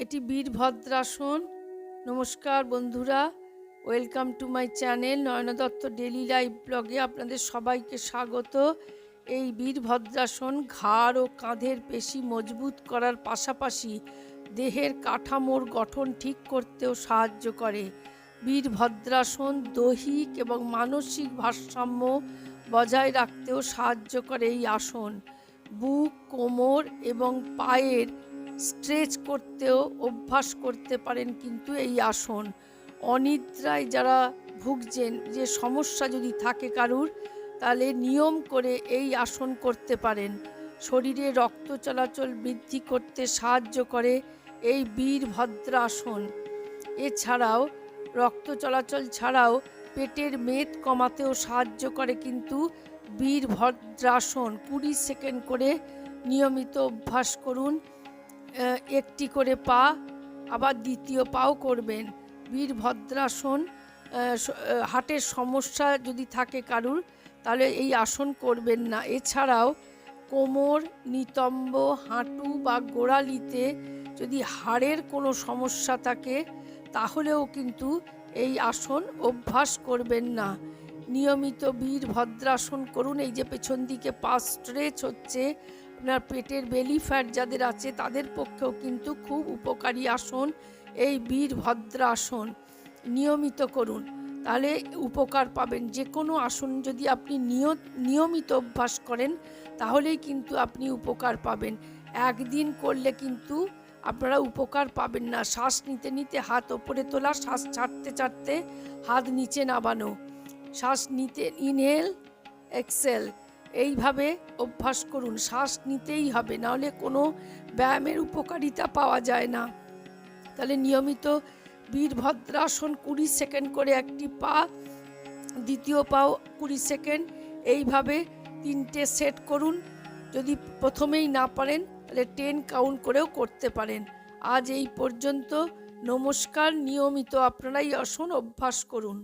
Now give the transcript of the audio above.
এটি বীরভদ্রাসন। নমস্কার বন্ধুরা, welcome to my channel Nayna Dutta daily life ব্লগে আপনাদের সবাইকে স্বাগত। এই বীরভদ্রাসন ঘাড় ও কাঁধের পেশি মজবুত করার পাশাপাশি দেহের কাঠামোর গঠন ঠিক করতেও সাহায্য করে। বীরভদ্রাসন দৈহিক এবং মানসিক ভারসাম্য বজায় রাখতেও সাহায্য করে এই আসন। বুক, কোমর এবং পায়ের স্ট্রেচ করতেও অভ্যাস করতে পারেন কিন্তু এই আসন। অনিদ্রায় যারা ভুগছেন, যে সমস্যা যদি থাকে কারুর, তাহলে নিয়ম করে এই আসন করতে পারেন। শরীরে রক্ত চলাচল বৃদ্ধি করতে সাহায্য করে এই বীরভদ্রাসন। এছাড়াও রক্ত চলাচল ছাড়াও পেটের মেদ কমাতেও সাহায্য করে কিন্তু বীরভদ্রাসন। 20 সেকেন্ড করে নিয়মিত অভ্যাস করুন। একটি করে পা, আবার দ্বিতীয় পাও করবেন। বীরভদ্রাসন হার্টের সমস্যা যদি থাকে কারুর, তাহলে এই আসন করবেন না। এছাড়াও কোমর, নিতম্ব, হাঁটু বা গোড়ালিতে যদি হাড়ের কোনো সমস্যা থাকে, তাহলেও কিন্তু এই আসন অভ্যাস করবেন না। নিয়মিত বীরভদ্রাসন করুন। এই যে পেছন দিকে পা স্ট্রেচ হচ্ছে, আপনার পেটের বেলি ফ্যাট যাদের আছে তাদের পক্ষেও কিন্তু খুব উপকারী আসন এই বীরভদ্রাসন। নিয়মিত করুন, তাহলে উপকার পাবেন। যে কোনো আসন যদি আপনি নিয়মিত অভ্যাস করেন, তাহলেই কিন্তু আপনি উপকার পাবেন। একদিন করলে কিন্তু আপনারা উপকার পাবেন না। শ্বাস নিতে নিতে হাত ওপরে তোলা, শ্বাস ছাড়তে ছাড়তে হাত নিচে নামানো, শ্বাস নিতে ইনহেল এক্সেল, এইভাবে অভ্যাস করুন। শ্বাস নিতেই হবে, নাহলে কোনো ব্যায়ামের উপকারিতা পাওয়া যায় না। তাহলে নিয়মিত বীরভদ্রাসন 20 সেকেন্ড করে একটি পা, দ্বিতীয় পাও 20 সেকেন্ড, এইভাবে 3টে সেট করুন। যদি প্রথমেই না পারেন তাহলে 10 কাউন্ট করেও করতে পারেন। আজ এই পর্যন্ত। নমস্কার। নিয়মিত আপনারাই আসন অভ্যাস করুন।